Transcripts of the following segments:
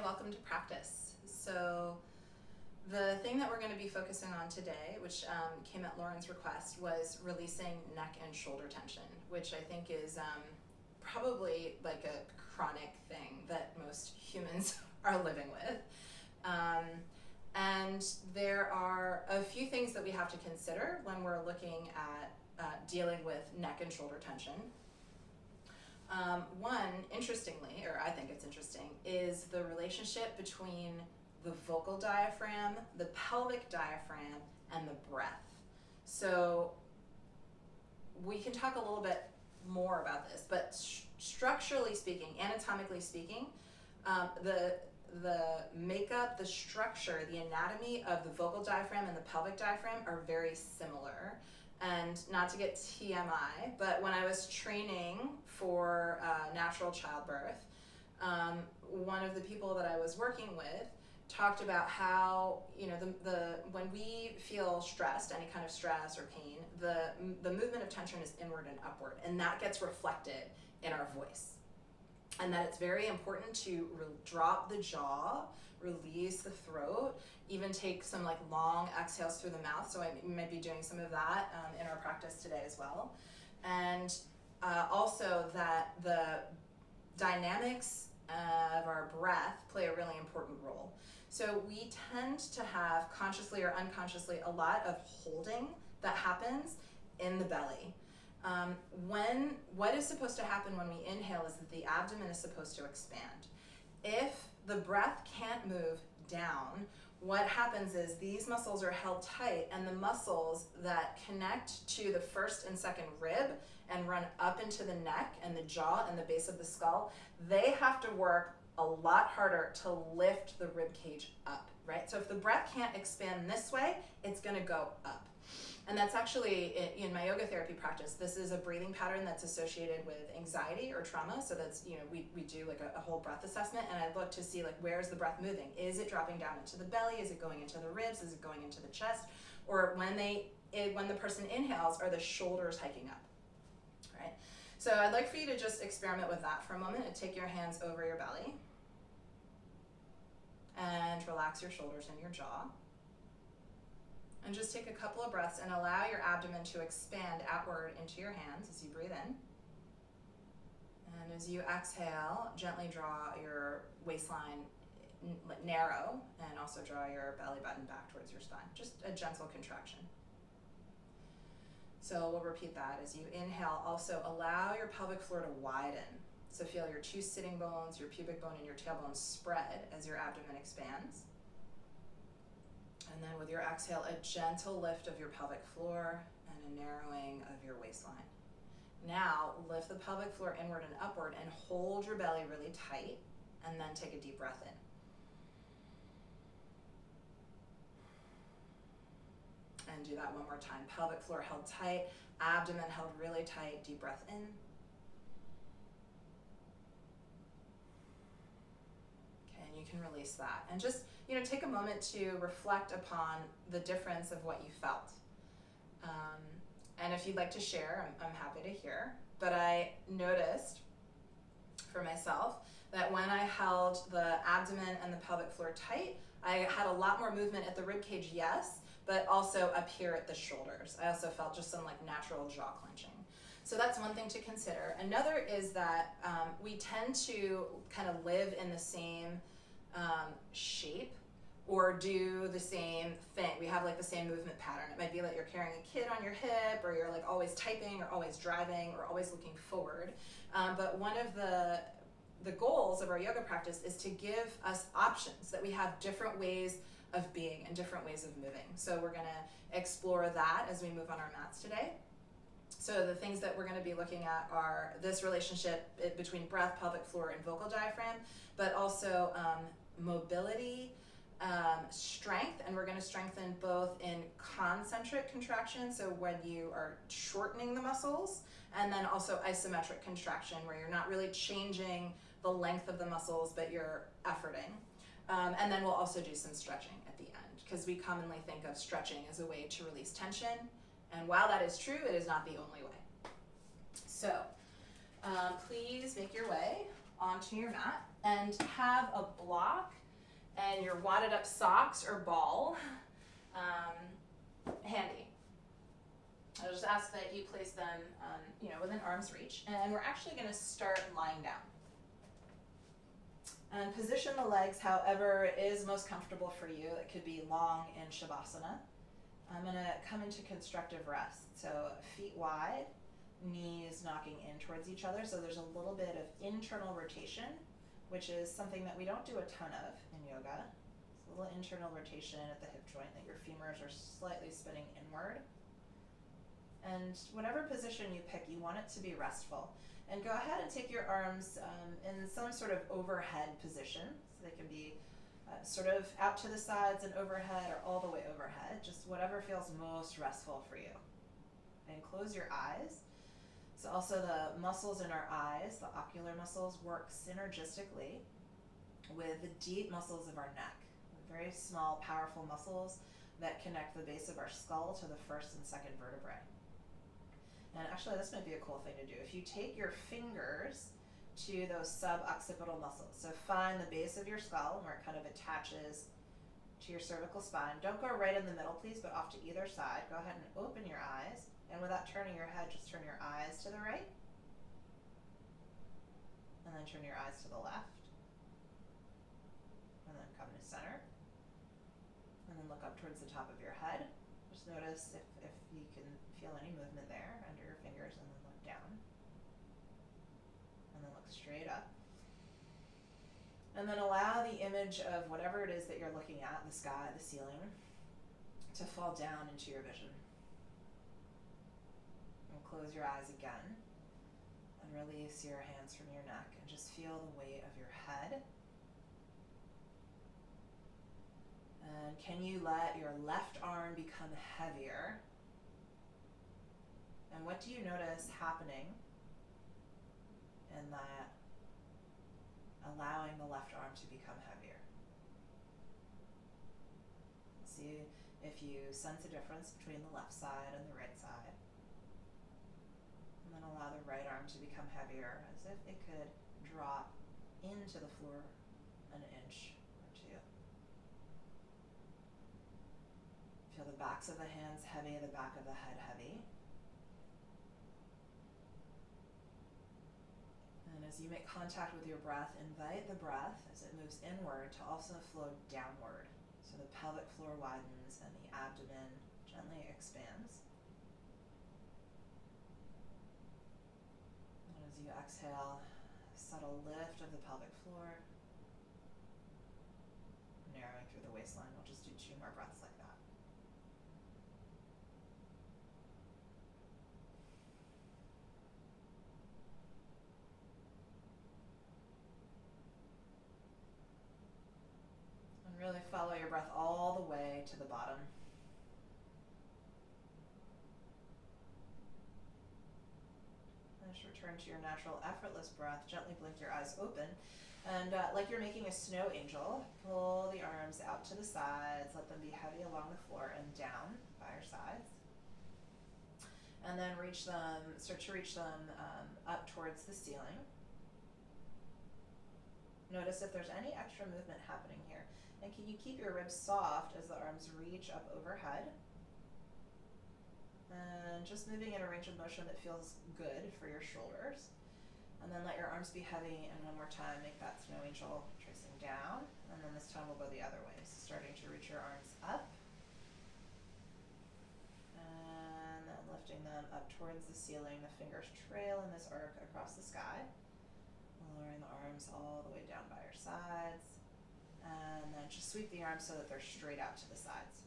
welcome to practice. So the thing that we're going to be focusing on today, which came at Lauren's request, was releasing neck and shoulder tension, which I think is probably like a chronic thing that most humans are living with. And there are a few things that we have to consider when we're looking at dealing with neck and shoulder tension. One, interestingly, or I think it's interesting, is the relationship between the vocal diaphragm, the pelvic diaphragm, and the breath. So we can talk a little bit more about this, but structurally speaking, anatomically speaking, the makeup, the structure, the anatomy of the vocal diaphragm and the pelvic diaphragm are very similar. And not to get TMI, but when I was training for natural childbirth, one of the people that I was working with talked about how, when we feel stressed, any kind of stress or pain, the movement of tension is inward and upward, and that gets reflected in our voice. And that it's very important to drop the jaw, release the throat, even take some long exhales through the mouth. So I might be doing some of that in our practice today as well. And also that the dynamics of our breath play a really important role. So we tend to have, consciously or unconsciously, a lot of holding that happens in the belly. What is supposed to happen when we inhale is that the abdomen is supposed to expand. If the breath can't move down, what happens is these muscles are held tight, and the muscles that connect to the first and second rib and run up into the neck and the jaw and the base of the skull, they have to work a lot harder to lift the rib cage up, right? So if the breath can't expand this way, it's going to go up. And that's actually, in my yoga therapy practice, this is a breathing pattern that's associated with anxiety or trauma. So that's, we do a whole breath assessment, and I look to see where's the breath moving? Is it dropping down into the belly? Is it going into the ribs? Is it going into the chest? Or when the person inhales, are the shoulders hiking up, right? So I'd like for you to just experiment with that for a moment and take your hands over your belly and relax your shoulders and your jaw. And just take a couple of breaths and allow your abdomen to expand outward into your hands as you breathe in. And as you exhale, gently draw your waistline narrow and also draw your belly button back towards your spine. Just a gentle contraction. So we'll repeat that. As you inhale, also allow your pelvic floor to widen. So feel your two sitting bones, your pubic bone, and your tailbone spread as your abdomen expands. And then with your exhale, a gentle lift of your pelvic floor and a narrowing of your waistline. Now, lift the pelvic floor inward and upward and hold your belly really tight, and then take a deep breath in. And do that one more time. Pelvic floor held tight, abdomen held really tight, deep breath in. Okay, and you can release that. And just take a moment to reflect upon the difference of what you felt. And if you'd like to share, I'm happy to hear. But I noticed for myself that when I held the abdomen and the pelvic floor tight, I had a lot more movement at the rib cage, yes, but also up here at the shoulders. I also felt just some natural jaw clenching. So that's one thing to consider. Another is that we tend to kind of live in the same shape or do the same thing. We have the same movement pattern. It might be that you're carrying a kid on your hip, or you're always typing, or always driving, or always looking forward. But one of the goals of our yoga practice is to give us options, that we have different ways of being and different ways of moving. So we're going to explore that as we move on our mats today. So the things that we're going to be looking at are this relationship between breath, pelvic floor, and vocal diaphragm, but also mobility, strength, and we're going to strengthen both in concentric contraction, so when you are shortening the muscles, and then also isometric contraction, where you're not really changing the length of the muscles, but you're efforting. And then we'll also do some stretching at the end, because we commonly think of stretching as a way to release tension, and while that is true, it is not the only way. So please make your way onto your mat and have a block and your wadded up socks or ball handy. I'll just ask that you place them within arm's reach, and we're actually going to start lying down. And position the legs however is most comfortable for you. It could be long in Shavasana. I'm going to come into constructive rest. So feet wide, knees knocking in towards each other. So there's a little bit of internal rotation, which is something that we don't do a ton of in yoga. It's a little internal rotation at the hip joint that your femurs are slightly spinning inward. And whatever position you pick, you want it to be restful. And go ahead and take your arms in some sort of overhead position. So they can be sort of out to the sides and overhead, or all the way overhead, just whatever feels most restful for you. And close your eyes. So also the muscles in our eyes, the ocular muscles, work synergistically with the deep muscles of our neck. Very small, powerful muscles that connect the base of our skull to the first and second vertebrae. And actually, this might be a cool thing to do. If you take your fingers to those sub-occipital muscles, so find the base of your skull where it kind of attaches to your cervical spine. Don't go right in the middle, please, but off to either side. Go ahead and open your eyes. And without turning your head, just turn your eyes to the right. And then turn your eyes to the left. And then come to center. And then look up towards the top of your head. Just notice if you can feel any movement there under your fingers, and then look down. And then look straight up. And then allow the image of whatever it is that you're looking at, the sky, the ceiling, to fall down into your vision. And close your eyes again. And release your hands from your neck and just feel the weight of your head. And can you let your left arm become heavier? And what do you notice happening in that, allowing the left arm to become heavier? See if you sense a difference between the left side and the right side. And then allow the right arm to become heavier, as if it could drop into the floor an inch or two. Feel the backs of the hands heavy, the back of the head heavy. And as you make contact with your breath, invite the breath as it moves inward to also flow downward. So the pelvic floor widens and the abdomen gently expands. And as you exhale, subtle lift of the pelvic floor, narrowing through the waistline. We'll just do 2 more breaths like that. Really follow your breath all the way to the bottom. And just return to your natural, effortless breath. Gently blink your eyes open. And like you're making a snow angel, pull the arms out to the sides. Let them be heavy along the floor and down by your sides. And then start to reach them up towards the ceiling. Notice if there's any extra movement happening here. And can you keep your ribs soft as the arms reach up overhead? And just moving in a range of motion that feels good for your shoulders. And then let your arms be heavy, and one more time, make that snow angel tracing down. And then this time we'll go the other way. So starting to reach your arms up. And then lifting them up towards the ceiling. The fingers trail in this arc across the sky. Lowering the arms all the way down by your sides. And then just sweep the arms so that they're straight out to the sides.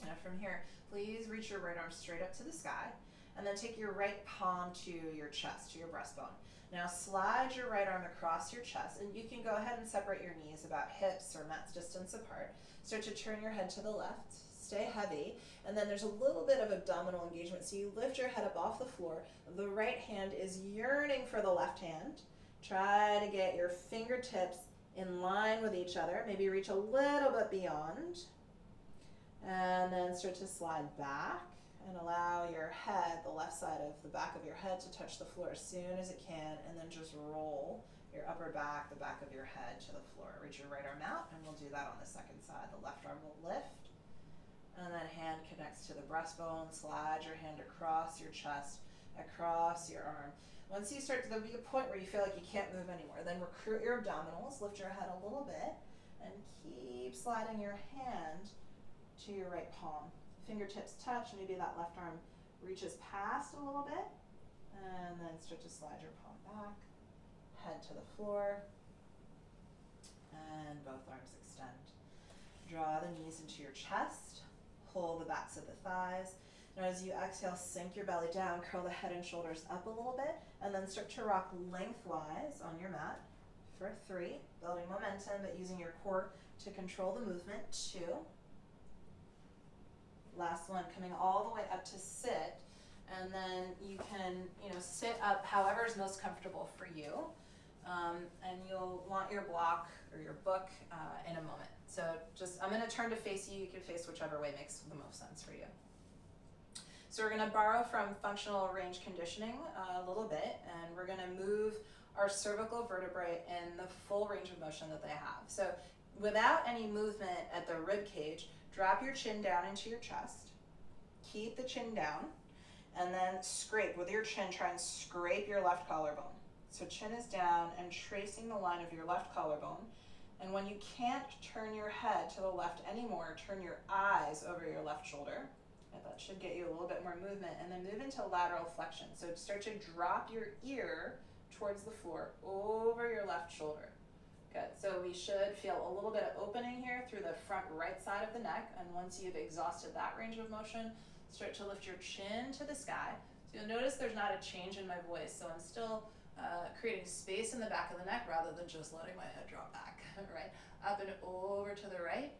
Now from here, please reach your right arm straight up to the sky, and then take your right palm to your chest, to your breastbone. Now slide your right arm across your chest, and you can go ahead and separate your knees about hips or mat's distance apart. Start to turn your head to the left, stay heavy, and then there's a little bit of abdominal engagement. So you lift your head up off the floor. The right hand is yearning for the left hand. Try to get your fingertips in line with each other, maybe reach a little bit beyond, and then start to slide back and allow your head, the left side of the back of your head, to touch the floor as soon as it can, and then just roll your upper back, the back of your head to the floor. Reach your right arm out, and we'll do that on the second side. The left arm will lift, and then hand connects to the breastbone. Slide your hand across your chest, across your arm. Once you start to be a point where you feel like you can't move anymore, then recruit your abdominals, lift your head a little bit, and keep sliding your hand to your right palm. Fingertips touch, maybe that left arm reaches past a little bit, and then start to slide your palm back. Head to the floor, and both arms extend. Draw the knees into your chest, pull the backs of the thighs. Now as you exhale, sink your belly down, curl the head and shoulders up a little bit, and then start to rock lengthwise on your mat for 3, building momentum, but using your core to control the movement. 2. Last one, coming all the way up to sit, and then you can, sit up however is most comfortable for you. And you'll want your block or your book in a moment. So I'm going to turn to face you. You can face whichever way makes the most sense for you. So we're going to borrow from functional range conditioning a little bit, and we're going to move our cervical vertebrae in the full range of motion that they have. So without any movement at the rib cage, drop your chin down into your chest. Keep the chin down, and then scrape with your chin. Try and scrape your left collarbone. So chin is down and tracing the line of your left collarbone. And when you can't turn your head to the left anymore, turn your eyes over your left shoulder. And that should get you a little bit more movement. And then move into lateral flexion. So start to drop your ear towards the floor over your left shoulder. Good. So we should feel a little bit of opening here through the front right side of the neck. And once you've exhausted that range of motion, start to lift your chin to the sky. So you'll notice there's not a change in my voice. So I'm still creating space in the back of the neck rather than just letting my head drop back, right? Up and over to the right.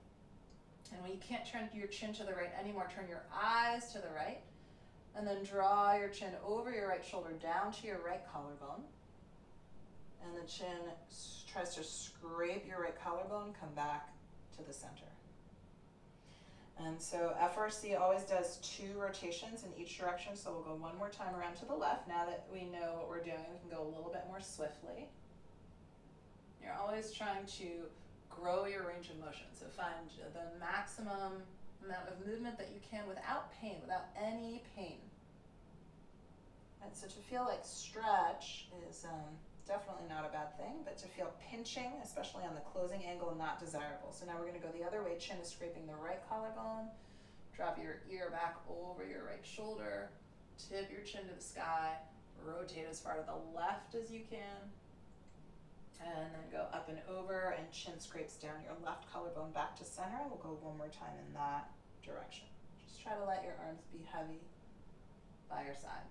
And when you can't turn your chin to the right anymore, turn your eyes to the right. And then draw your chin over your right shoulder down to your right collarbone. And the chin tries to scrape your right collarbone, come back to the center. And so FRC always does 2 rotations in each direction, so we'll go one more time around to the left. Now that we know what we're doing, we can go a little bit more swiftly. You're always trying to grow your range of motion, so find the maximum amount of movement that you can without pain, without any pain. And so to feel like stretch is definitely not a bad thing, but to feel pinching, especially on the closing angle, not desirable. So now we're going to go the other way. Chin is scraping the right collarbone. Drop your ear back over your right shoulder. Tip your chin to the sky. Rotate as far to the left as you can. And then go up and over, and chin scrapes down your left collarbone back to center. We'll go one more time in that direction. Just try to let your arms be heavy by your sides.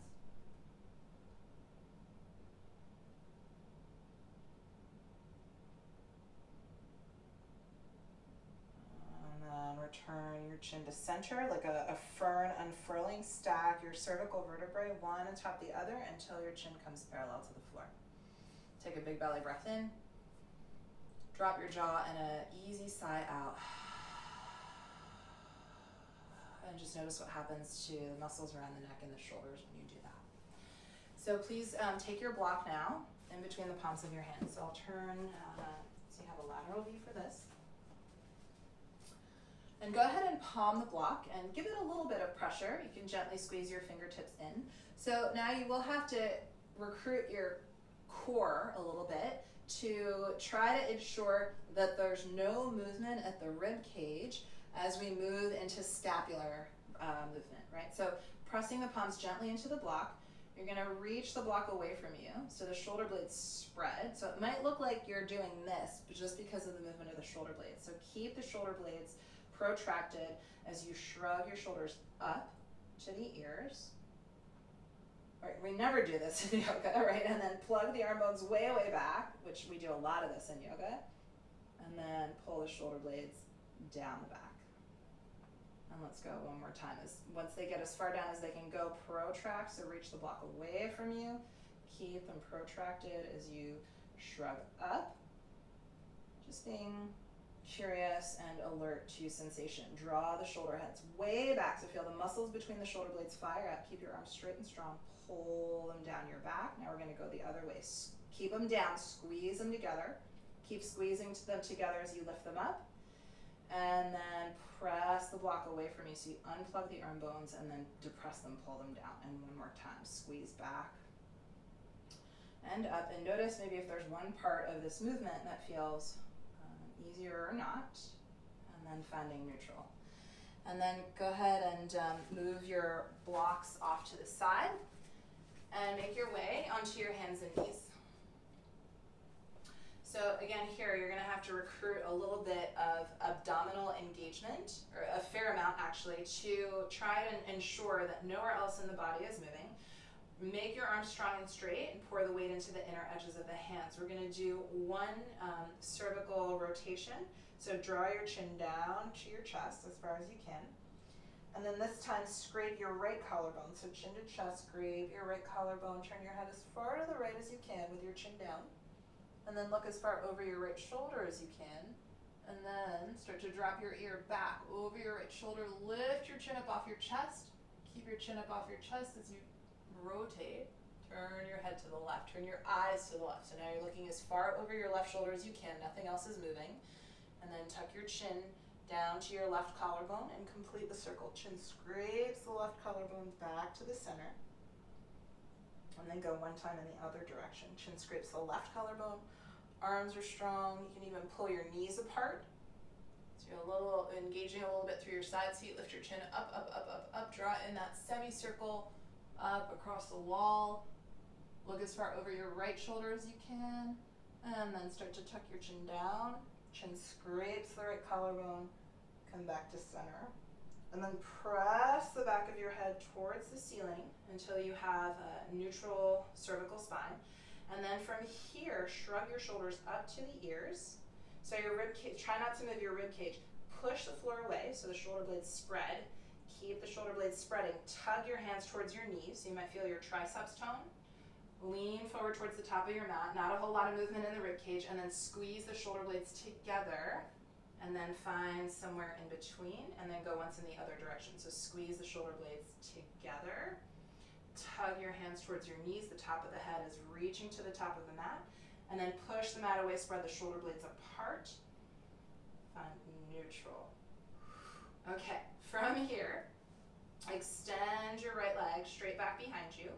Return your chin to center like a fern unfurling. Stack your cervical vertebrae one on top of the other until your chin comes parallel to the floor. Take a big belly breath in. Drop your jaw and an easy sigh out. And just notice what happens to the muscles around the neck and the shoulders when you do that. So please take your block now in between the palms of your hands. So I'll turn so you have a lateral view for this. And go ahead and palm the block and give it a little bit of pressure. You can gently squeeze your fingertips in. So now you will have to recruit your core a little bit to try to ensure that there's no movement at the rib cage as we move into scapular movement, right? So pressing the palms gently into the block, you're gonna reach the block away from you so the shoulder blades spread. So it might look like you're doing this, but just because of the movement of the shoulder blades. So keep the shoulder blades protracted as you shrug your shoulders up to the ears. All right, we never do this in yoga, right? And then plug the arm bones way, way back, which we do a lot of this in yoga. And then pull the shoulder blades down the back. And let's go one more time. Once they get as far down as they can go, protract, so reach the block away from you. Keep them protracted as you shrug up. Just being curious and alert to sensation. Draw the shoulder heads way back, so feel the muscles between the shoulder blades fire up. Keep your arms straight and strong. Pull them down your back. Now we're going to go the other way. Keep them down, squeeze them together. Keep squeezing them together as you lift them up. And then press the block away from you, so you unplug the arm bones and then depress them, pull them down. And one more time, squeeze back and up. And notice maybe if there's one part of this movement that feels easier or not, and then finding neutral. And then go ahead and move your blocks off to the side and make your way onto your hands and knees. So again, here you're going to have to recruit a little bit of abdominal engagement, or a fair amount actually, to try and ensure that nowhere else in the body is moving. Make your arms strong and straight and pour the weight into the inner edges of the hands. We're going to do one cervical rotation. So draw your chin down to your chest as far as you can. And then this time scrape your right collarbone. So chin to chest, scrape your right collarbone. Turn your head as far to the right as you can with your chin down. And then look as far over your right shoulder as you can. And then start to drop your ear back over your right shoulder. Lift your chin up off your chest. Keep your chin up off your chest as you rotate. Turn your head to the left. Turn your eyes to the left. So now you're looking as far over your left shoulder as you can. Nothing else is moving. And then tuck your chin down to your left collarbone and complete the circle. Chin scrapes the left collarbone back to the center. And then go one time in the other direction. Chin scrapes the left collarbone. Arms are strong. You can even pull your knees apart. So you're engaging a little bit through your side seat. Lift your chin up, up, up, up, up. Draw in that semicircle up across the wall. Look as far over your right shoulder as you can. And then start to tuck your chin down. Chin scrapes the right collarbone, come back to center. And then press the back of your head towards the ceiling until you have a neutral cervical spine. And then from here, shrug your shoulders up to the ears. So your rib cage, try not to move your rib cage. Push the floor away so the shoulder blades spread. Keep the shoulder blades spreading. Tug your hands towards your knees so you might feel your triceps tone. Lean forward towards the top of your mat, not a whole lot of movement in the rib cage, and then squeeze the shoulder blades together, and then find somewhere in between, and then go once in the other direction. So squeeze the shoulder blades together, tug your hands towards your knees, the top of the head is reaching to the top of the mat, and then push the mat away, spread the shoulder blades apart, find neutral. Okay, from here, extend your right leg straight back behind you.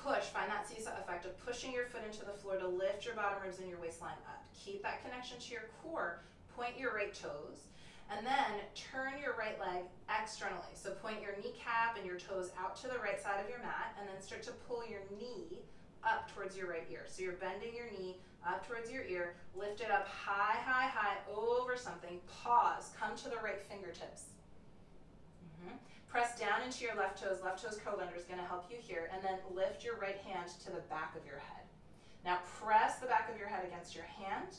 Push, find that seesaw effect of pushing your foot into the floor to lift your bottom ribs and your waistline up. Keep that connection to your core. Point your right toes. And then turn your right leg externally. So point your kneecap and your toes out to the right side of your mat, and then start to pull your knee up towards your right ear. So you're bending your knee up towards your ear. Lift it up high, high, high over something. Pause. Come to the right fingertips. Press down into your left toes curled under is going to help you here, and then lift your right hand to the back of your head. Now press the back of your head against your hand,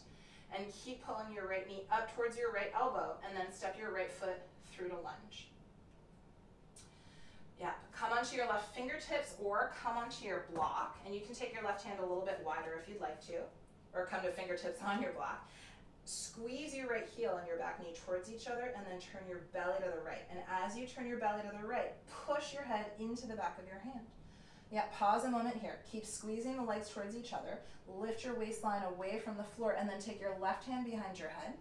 and keep pulling your right knee up towards your right elbow, and then step your right foot through to lunge. Yeah, come onto your left fingertips or come onto your block, and you can take your left hand a little bit wider if you'd like to, or come to fingertips on your block. Squeeze your right heel and your back knee towards each other, and then turn your belly to the right. And as you turn your belly to the right, push your head into the back of your hand. Yeah, pause a moment here. Keep squeezing the legs towards each other. Lift your waistline away from the floor, and then take your left hand behind your head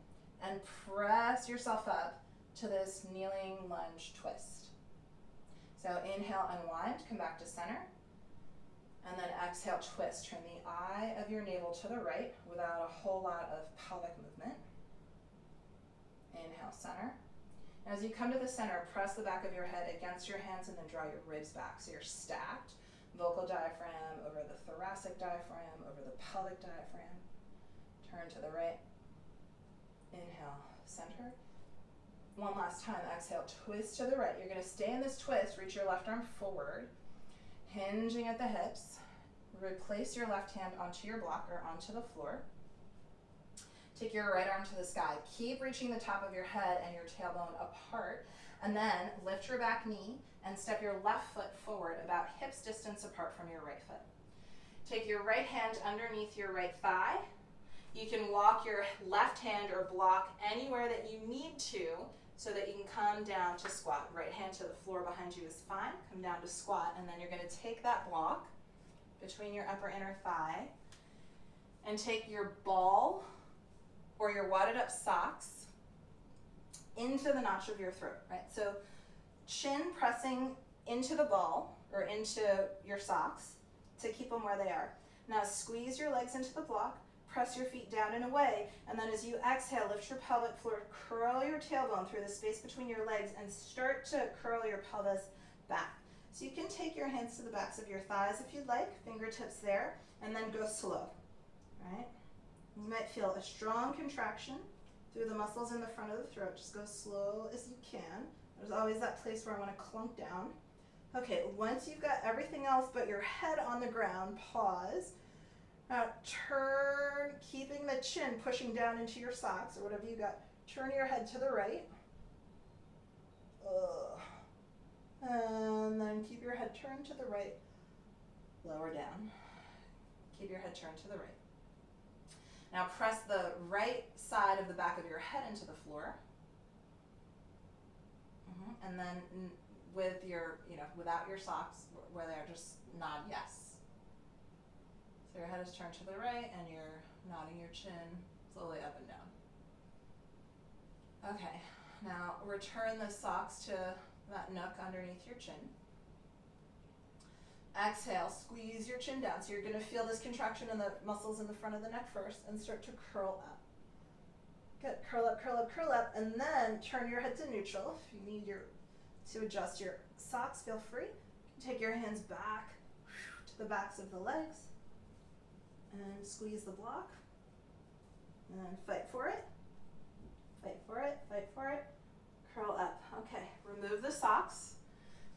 and press yourself up to this kneeling lunge twist. So inhale, unwind, come back to center. And then exhale, twist. Turn the eye of your navel to the right without a whole lot of pelvic movement. Inhale, center. As you come to the center, press the back of your head against your hands and then draw your ribs back. So you're stacked. Vocal diaphragm over the thoracic diaphragm, over the pelvic diaphragm. Turn to the right. Inhale, center. One last time, exhale, twist to the right. You're going to stay in this twist, reach your left arm forward, hinging at the hips. Replace your left hand onto your block or onto the floor. Take your right arm to the sky. Keep reaching the top of your head and your tailbone apart. And then lift your back knee and step your left foot forward about hips distance apart from your right foot. Take your right hand underneath your right thigh. You can walk your left hand or block anywhere that you need to so that you can come down to squat. Right hand to the floor behind you is fine. Come down to squat, and then you're going to take that block between your upper inner thigh and take your ball or your wadded up socks into the notch of your throat, right? So chin pressing into the ball or into your socks to keep them where they are. Now squeeze your legs into the block, press your feet down and away, and then as you exhale, lift your pelvic floor, curl your tailbone through the space between your legs and start to curl your pelvis back. So you can take your hands to the backs of your thighs if you'd like, fingertips there, and then go slow, right? You might feel a strong contraction through the muscles in the front of the throat. Just go slow as you can. There's always that place where I want to clunk down. Okay, once you've got everything else but your head on the ground, pause. Now turn, keeping the chin pushing down into your socks or whatever you got. Turn your head to the right. And then keep your head turned to the right. Lower down. Keep your head turned to the right. Now press the right side of the back of your head into the floor. And then with your, without your socks, where they're just nod yes. So your head is turned to the right and you're nodding your chin slowly up and down. Okay, now return the socks to that nook underneath your chin. Exhale, squeeze your chin down. So you're going to feel this contraction in the muscles in the front of the neck first and start to curl up. Good, curl up, curl up, curl up, and then turn your head to neutral. If you need to adjust your socks, feel free. Take your hands back to the backs of the legs and squeeze the block. And fight for it. Fight for it, fight for it. Curl up. Okay, remove the socks.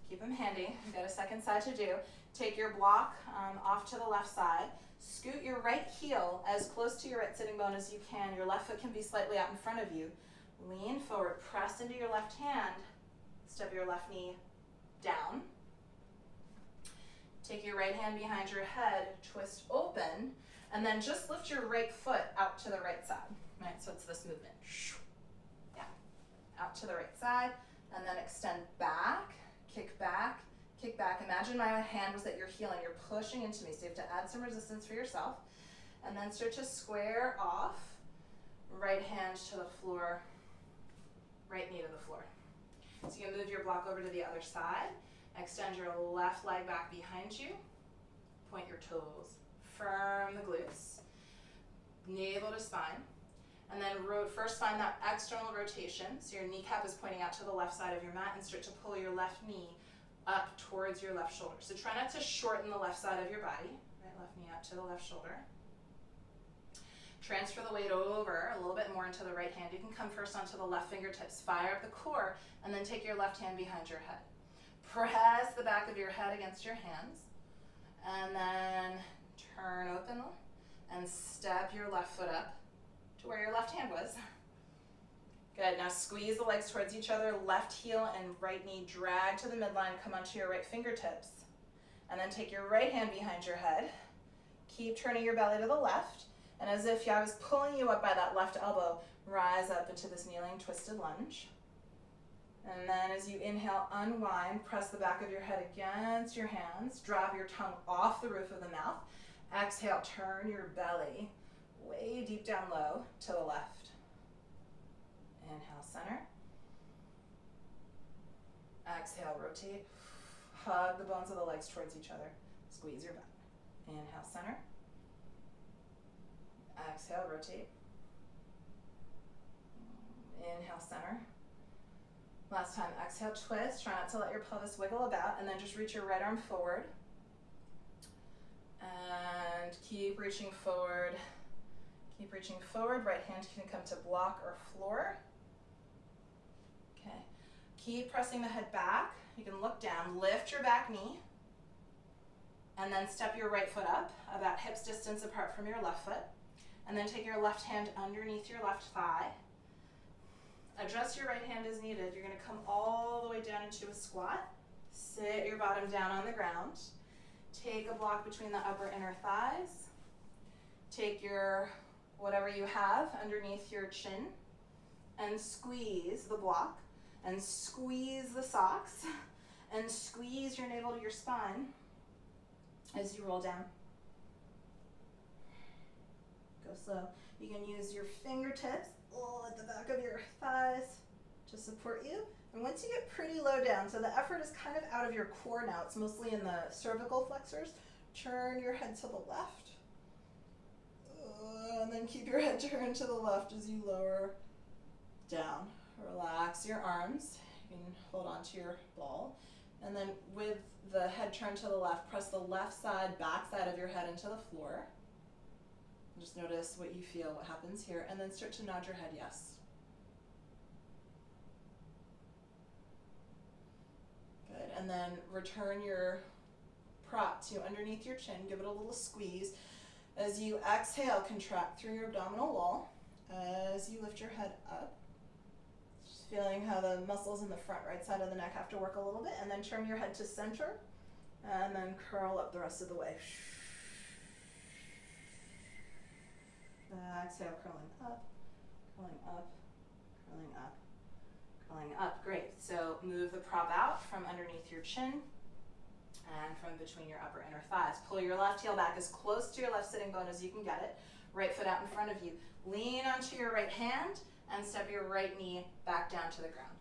Keep them handy. You've got a second side to do. Take your block off to the left side. Scoot your right heel as close to your right sitting bone as you can. Your left foot can be slightly out in front of you. Lean forward, press into your left hand. Step your left knee down. Take your right hand behind your head, twist open, and then just lift your right foot out to the right side. Right, so it's this movement. Yeah, out to the right side, and then extend back, kick back, kick back. Imagine my hand was at your heel and you're pushing into me, so you have to add some resistance for yourself. And then start to square off, right hand to the floor, right knee to the floor. So you can move your block over to the other side, extend your left leg back behind you, point your toes, firm the glutes, navel to spine, and then first find that external rotation, so your kneecap is pointing out to the left side of your mat, and start to pull your left knee up towards your left shoulder. So try not to shorten the left side of your body, right, left knee up to the left shoulder. Transfer the weight over a little bit more into the right hand. You can come first onto the left fingertips, fire up the core, and then take your left hand behind your head. Press the back of your head against your hands, and then turn open and step your left foot up to where your left hand was. Good, now squeeze the legs towards each other, left heel and right knee drag to the midline, come onto your right fingertips, and then take your right hand behind your head. Keep turning your belly to the left, and as if I was pulling you up by that left elbow, rise up into this kneeling twisted lunge. And then as you inhale, unwind, press the back of your head against your hands, drop your tongue off the roof of the mouth. Exhale, turn your belly way deep down low to the left. Inhale, center. Exhale, rotate. Hug the bones of the legs towards each other. Squeeze your back. Inhale, center. Exhale, rotate. Inhale, center. Last time, exhale, twist. Try not to let your pelvis wiggle about, and then just reach your right arm forward. And keep reaching forward. Keep reaching forward. Right hand can come to block or floor. Okay. Keep pressing the head back. You can look down. Lift your back knee. And then step your right foot up, about hips distance apart from your left foot. And then take your left hand underneath your left thigh. Adjust your right hand as needed. You're going to come all the way down into a squat. Sit your bottom down on the ground. Take a block between the upper inner thighs. Take your whatever you have underneath your chin and squeeze the block and squeeze the socks and squeeze your navel to your spine as you roll down. Go slow. You can use your fingertips at the back of your thighs to support you. And once you get pretty low down, so the effort is kind of out of your core now, it's mostly in the cervical flexors, turn your head to the left. And then keep your head turned to the left as you lower down. Relax your arms. You can hold on to your ball. And then with the head turned to the left, press the left side, back side of your head into the floor. Just notice what you feel, what happens here, and then start to nod your head yes. Good, and then return your prop to underneath your chin, give it a little squeeze. As you exhale, contract through your abdominal wall as you lift your head up. Just feeling how the muscles in the front right side of the neck have to work a little bit, and then turn your head to center, and then curl up the rest of the way. Exhale, curling up, curling up, curling up, curling up. Great. So move the prop out from underneath your chin and from between your upper inner thighs. Pull your left heel back as close to your left sitting bone as you can get it. Right foot out in front of you. Lean onto your right hand and step your right knee back down to the ground.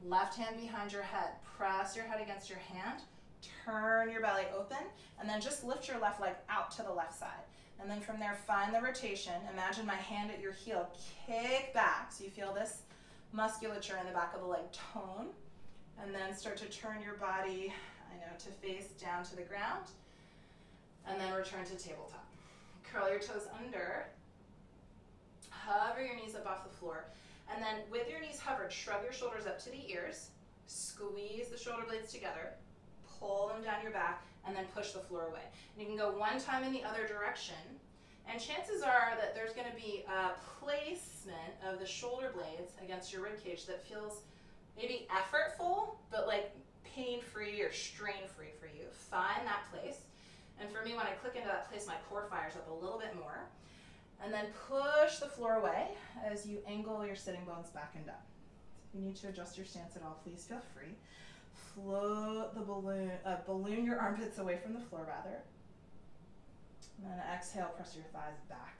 Left hand behind your head. Press your head against your hand. Turn your belly open and then just lift your left leg out to the left side. And then from there, find the rotation. Imagine my hand at your heel. Kick back so you feel this musculature in the back of the leg tone. And then start to turn your body, to face down to the ground. And then return to tabletop. Curl your toes under. Hover your knees up off the floor. And then with your knees hovered, shrug your shoulders up to the ears. Squeeze the shoulder blades together. Pull them down your back. And then push the floor away. And you can go one time in the other direction. And chances are that there's going to be a placement of the shoulder blades against your rib cage that feels maybe effortful, but like pain-free or strain-free for you. Find that place. And for me, when I click into that place, my core fires up a little bit more. And then push the floor away as you angle your sitting bones back and down. If you need to adjust your stance at all, please feel free. Float the balloon your armpits away from the floor rather. And then exhale, press your thighs back.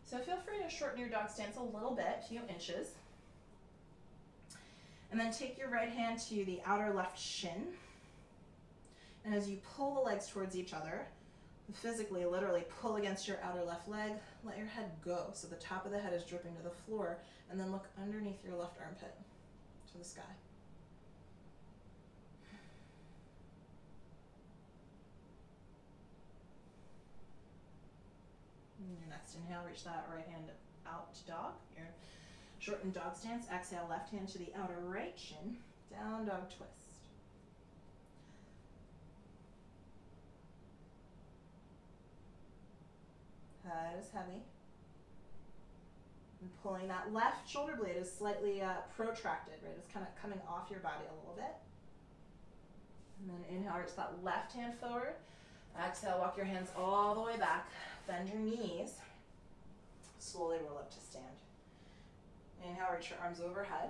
So feel free to shorten your dog stance a little bit, a few inches. And then take your right hand to the outer left shin. And as you pull the legs towards each other, physically, literally pull against your outer left leg, let your head go. So the top of the head is dripping to the floor, and then look underneath your left armpit to the sky. And your next inhale, reach that right hand out to dog. Your shortened dog stance. Exhale, left hand to the outer right shin. Down dog twist. Head is heavy. And pulling that left shoulder blade is slightly protracted, right? It's kind of coming off your body a little bit. And then inhale, reach that left hand forward. Exhale, walk your hands all the way back. Bend your knees. Slowly roll up to stand. Inhale, reach your arms overhead.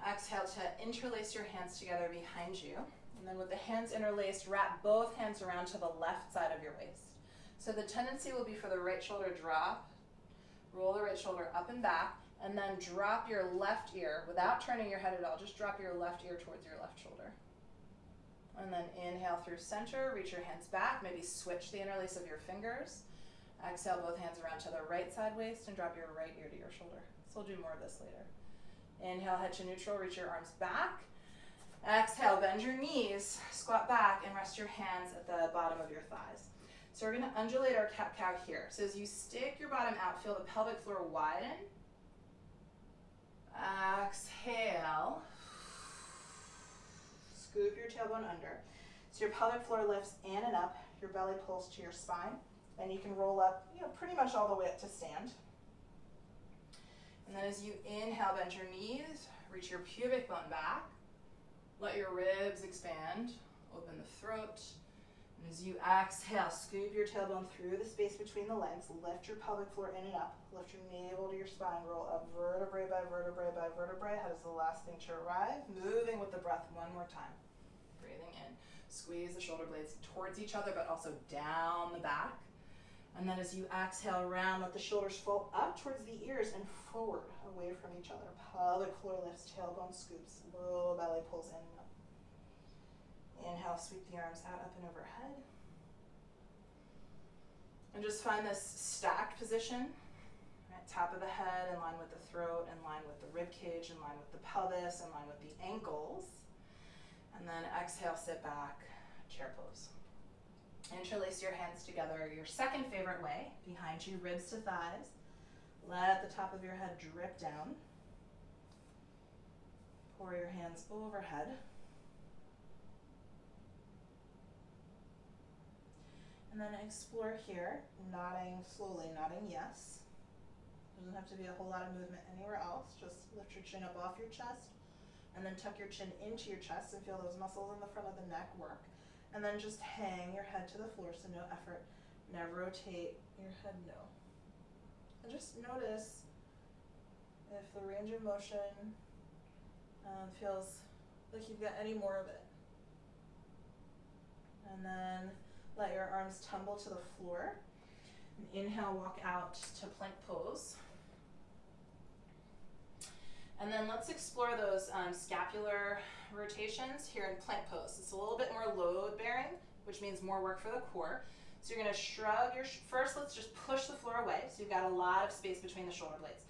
Exhale to interlace your hands together behind you. And then with the hands interlaced, wrap both hands around to the left side of your waist. So the tendency will be for the right shoulder drop, roll the right shoulder up and back, and then drop your left ear without turning your head at all. Just drop your left ear towards your left shoulder. And then inhale through center, reach your hands back, maybe switch the interlace of your fingers. Exhale, both hands around to the right side waist and drop your right ear to your shoulder. So we'll do more of this later. Inhale, head to neutral, reach your arms back. Exhale, bend your knees, squat back, and rest your hands at the bottom of your thighs. So we're going to undulate our cat-cow here. So as you stick your bottom out, feel the pelvic floor widen. Exhale. Scoop your tailbone under. So your pelvic floor lifts in and up. Your belly pulls to your spine. And you can roll up, pretty much all the way up to stand. And then as you inhale, bend your knees, reach your pubic bone back. Let your ribs expand. Open the throat. And as you exhale, scoop your tailbone through the space between the legs. Lift your pelvic floor in and up. Lift your navel to your spine. Roll up vertebrae by vertebrae by vertebrae. Head is the last thing to arrive. Moving with the breath one more time. Breathing in. Squeeze the shoulder blades towards each other, but also down the back. And then as you exhale, round, let the shoulders fall up towards the ears and forward, away from each other. Pelvic floor lifts, tailbone scoops, low belly pulls in and up. Inhale, sweep the arms out, up and overhead. And just find this stacked position. Right, top of the head in line with the throat, in line with the rib cage, in line with the pelvis, in line with the ankles. And then exhale, sit back, chair pose. Interlace your hands together your second favorite way, behind you, ribs to thighs. Let the top of your head drip down. Pour your hands overhead. And then explore here, nodding slowly, nodding yes. Doesn't have to be a whole lot of movement anywhere else. Just lift your chin up off your chest, and then tuck your chin into your chest and feel those muscles in the front of the neck work. And then just hang your head to the floor, so no effort. Never rotate your head, no. And just notice if the range of motion feels like you've got any more of it. And then let your arms tumble to the floor. And inhale, walk out to plank pose. And then let's explore those scapular rotations here in plank pose. It's a little bit more load bearing, which means more work for the core. So you're gonna shrug first let's just push the floor away. So you've got a lot of space between the shoulder blades.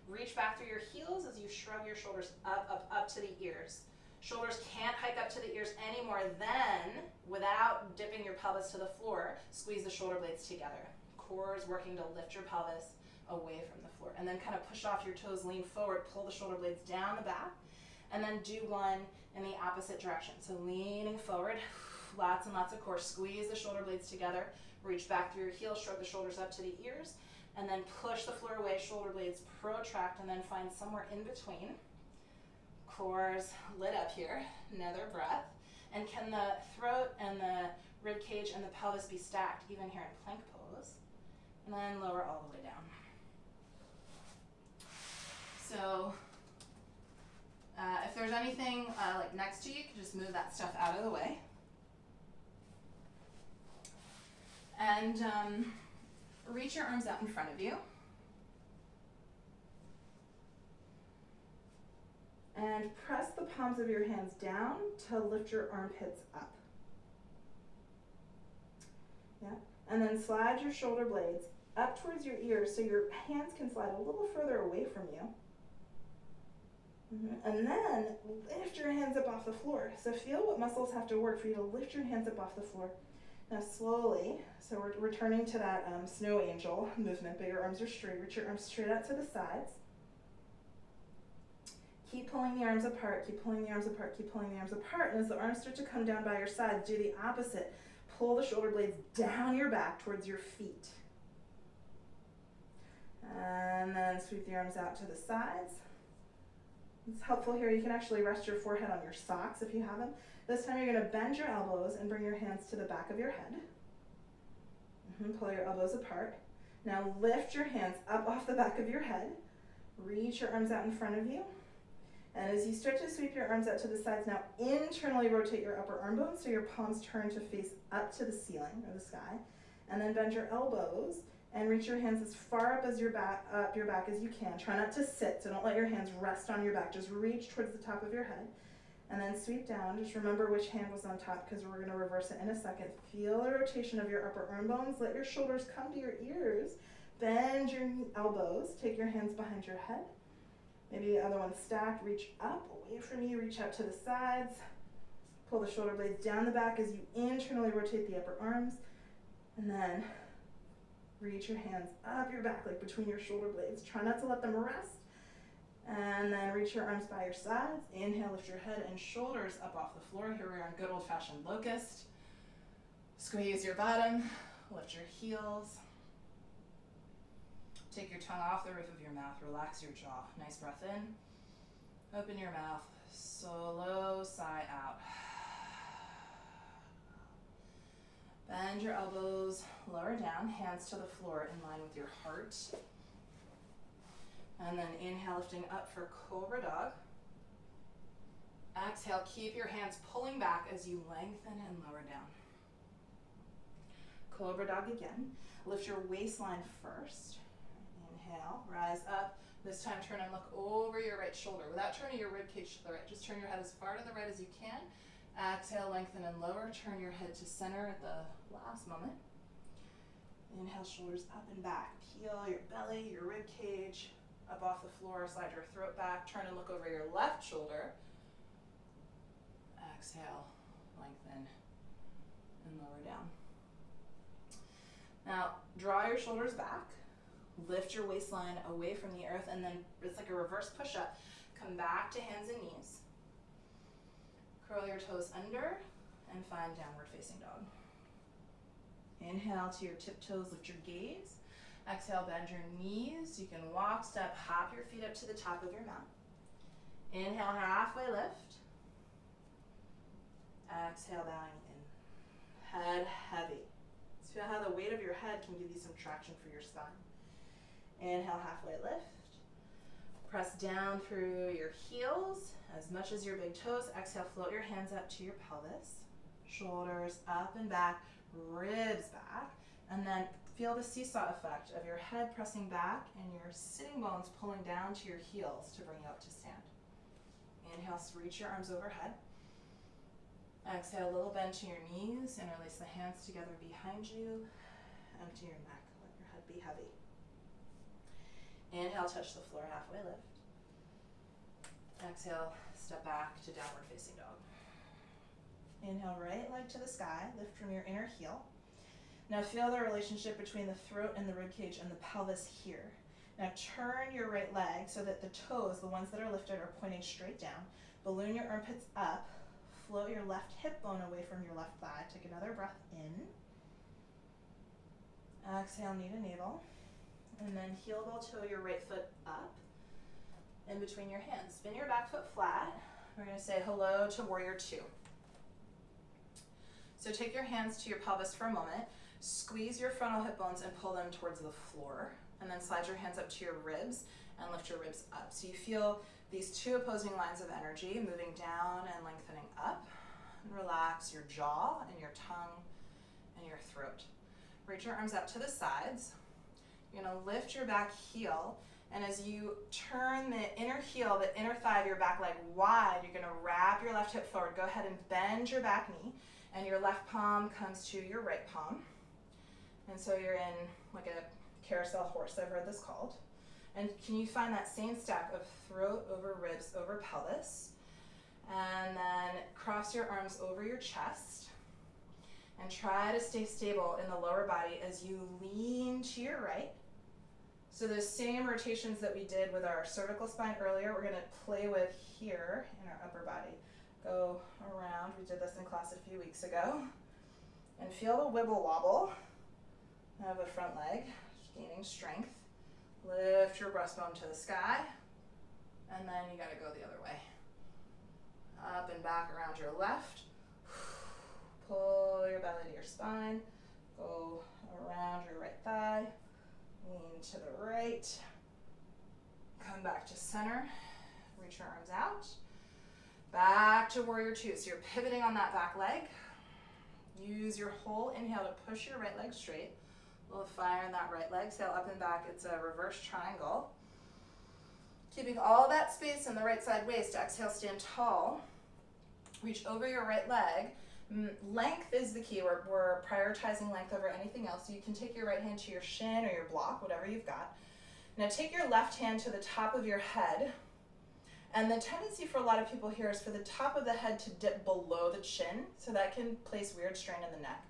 Reach back through your heels as you shrug your shoulders up to the ears. Shoulders can't hike up to the ears anymore. Then, without dipping your pelvis to the floor, squeeze the shoulder blades together. Core is working to lift your pelvis away from the floor. And then kind of push off your toes, lean forward, pull the shoulder blades down the back, and then do one in the opposite direction. So leaning forward, lots and lots of core. Squeeze the shoulder blades together, reach back through your heels, shrug the shoulders up to the ears, and then push the floor away, shoulder blades protract, and then find somewhere in between. Core's lit up here, another breath. And can the throat and the rib cage and the pelvis be stacked, even here in plank pose? And then lower all the way down. So if there's anything like next to you, you can just move that stuff out of the way. And reach your arms out in front of you. And press the palms of your hands down to lift your armpits up. Yeah. And then slide your shoulder blades up towards your ears so your hands can slide a little further away from you. And then lift your hands up off the floor. So feel what muscles have to work for you to lift your hands up off the floor. Now slowly, so we're returning to that snow angel movement, but your arms are straight. Reach your arms straight out to the sides. Keep pulling the arms apart, keep pulling the arms apart, keep pulling the arms apart. And as the arms start to come down by your sides, do the opposite. Pull the shoulder blades down your back towards your feet. And then sweep the arms out to the sides. It's helpful here, you can actually rest your forehead on your socks if you have them. This time you're going to bend your elbows and bring your hands to the back of your head. Pull your elbows apart. Now lift your hands up off the back of your head. Reach your arms out in front of you. And as you start to sweep your arms out to the sides, now internally rotate your upper arm bones so your palms turn to face up to the ceiling or the sky. And then bend your elbows and reach your hands as far up your back as you can. Try not to sit, so don't let your hands rest on your back. Just reach towards the top of your head. And then sweep down. Just remember which hand was on top because we're going to reverse it in a second. Feel the rotation of your upper arm bones. Let your shoulders come to your ears. Bend your elbows. Take your hands behind your head. Maybe the other one stacked. Reach up, away from you. Reach out to the sides. Pull the shoulder blades down the back as you internally rotate the upper arms. And then reach your hands up your back, like between your shoulder blades. Try not to let them rest. And then reach your arms by your sides. Inhale, lift your head and shoulders up off the floor. Here we are in good old-fashioned locust. Squeeze your bottom, lift your heels. Take your tongue off the roof of your mouth, relax your jaw. Nice breath in, open your mouth, slow sigh out. Bend your elbows, lower down, hands to the floor in line with your heart. And then inhale, lifting up for Cobra Dog. Exhale, keep your hands pulling back as you lengthen and lower down. Cobra dog again. Lift your waistline first. Inhale, rise up. This time turn and look over your right shoulder without turning your rib cage to the right. Just turn your head as far to the right as you can. Exhale, lengthen and lower. Turn your head to center at the last moment. Inhale, shoulders up and back. Peel your belly, your rib cage up off the floor. Slide your throat back. Turn and look over your left shoulder. Exhale, lengthen and lower down. Now, draw your shoulders back. Lift your waistline away from the earth, and then it's like a reverse push-up. Come back to hands and knees. Curl your toes under and find downward facing dog. Inhale to your tiptoes, lift your gaze. Exhale, bend your knees. You can walk, step, hop your feet up to the top of your mat. Inhale, halfway lift. Exhale, bowing in. Head heavy. So feel how the weight of your head can give you some traction for your spine. Inhale, halfway lift. Press down through your heels as much as your big toes. Exhale, float your hands up to your pelvis. Shoulders up and back, ribs back. And then feel the seesaw effect of your head pressing back and your sitting bones pulling down to your heels to bring you up to stand. Inhale, reach your arms overhead. Exhale, a little bend to your knees. Interlace the hands together behind you. Empty your neck. Let your head be heavy. Inhale, touch the floor, halfway lift. Exhale, step back to downward facing dog. Inhale, right leg to the sky. Lift from your inner heel. Now feel the relationship between the throat and the ribcage and the pelvis here. Now turn your right leg so that the toes, the ones that are lifted, are pointing straight down. Balloon your armpits up. Float your left hip bone away from your left thigh. Take another breath in. Exhale, knee to navel. And then heel ball toe your right foot up in between your hands. Spin your back foot flat. We're going to say hello to warrior two. So take your hands to your pelvis for a moment. Squeeze your frontal hip bones and pull them towards the floor. And then slide your hands up to your ribs and lift your ribs up. So you feel these two opposing lines of energy moving down and lengthening up. And relax your jaw and your tongue and your throat. Reach your arms out to the sides. You're going to lift your back heel, and as you turn the inner heel, the inner thigh of your back leg wide, you're going to wrap your left hip forward. Go ahead and bend your back knee, and your left palm comes to your right palm. And so you're in like a carousel horse, I've heard this called. And can you find that same stack of throat over ribs over pelvis? And then cross your arms over your chest. And try to stay stable in the lower body as you lean to your right. So those same rotations that we did with our cervical spine earlier, we're going to play with here in our upper body. Go around. We did this in class a few weeks ago. And feel the wibble wobble of the front leg, gaining strength. Lift your breastbone to the sky. And then you got to go the other way. Up and back around your left. Pull your belly to your spine. Go around your right thigh. Lean to the right. Come back to center. Reach your arms out. Back to warrior two. So you're pivoting on that back leg. Use your whole inhale to push your right leg straight. A little fire in that right leg. Sail up and back. It's a reverse triangle. Keeping all that space in the right side waist. Exhale, stand tall. Reach over your right leg. Length is the key. We're prioritizing length over anything else. So you can take your right hand to your shin or your block, whatever you've got. Now take your left hand to the top of your head. And the tendency for a lot of people here is for the top of the head to dip below the chin. So that can place weird strain in the neck.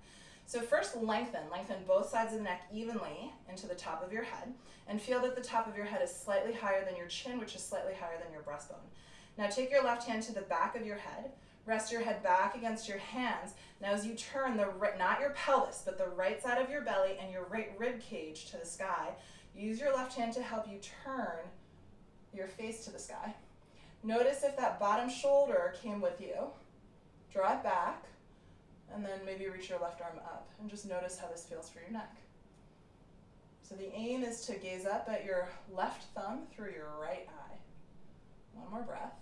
So first lengthen both sides of the neck evenly into the top of your head. And feel that the top of your head is slightly higher than your chin, which is slightly higher than your breastbone. Now take your left hand to the back of your head. Rest your head back against your hands. Now as you turn the right, not your pelvis, but the right side of your belly and your right rib cage to the sky, use your left hand to help you turn your face to the sky. Notice if that bottom shoulder came with you. Draw it back, and then maybe reach your left arm up, and just notice how this feels for your neck. So the aim is to gaze up at your left thumb through your right eye. One more breath.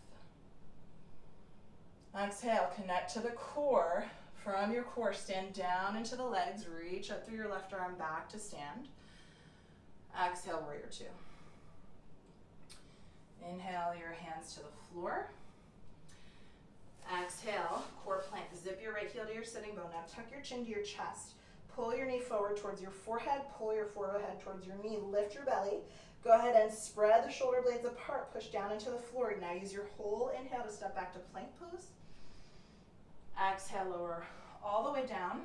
Exhale, connect to the core, From your core, stand down into the legs, reach up through your left arm back to stand. Exhale, warrior two. Inhale your hands to the floor. Exhale, core plank. Zip your right heel to your sitting bone. Now tuck your chin to your chest. Pull your knee forward towards your forehead. Pull your forehead towards your knee. Lift your belly. Go ahead and spread the shoulder blades apart. Push down into the floor. Now use your whole inhale to step back to plank pose. Exhale, lower all the way down,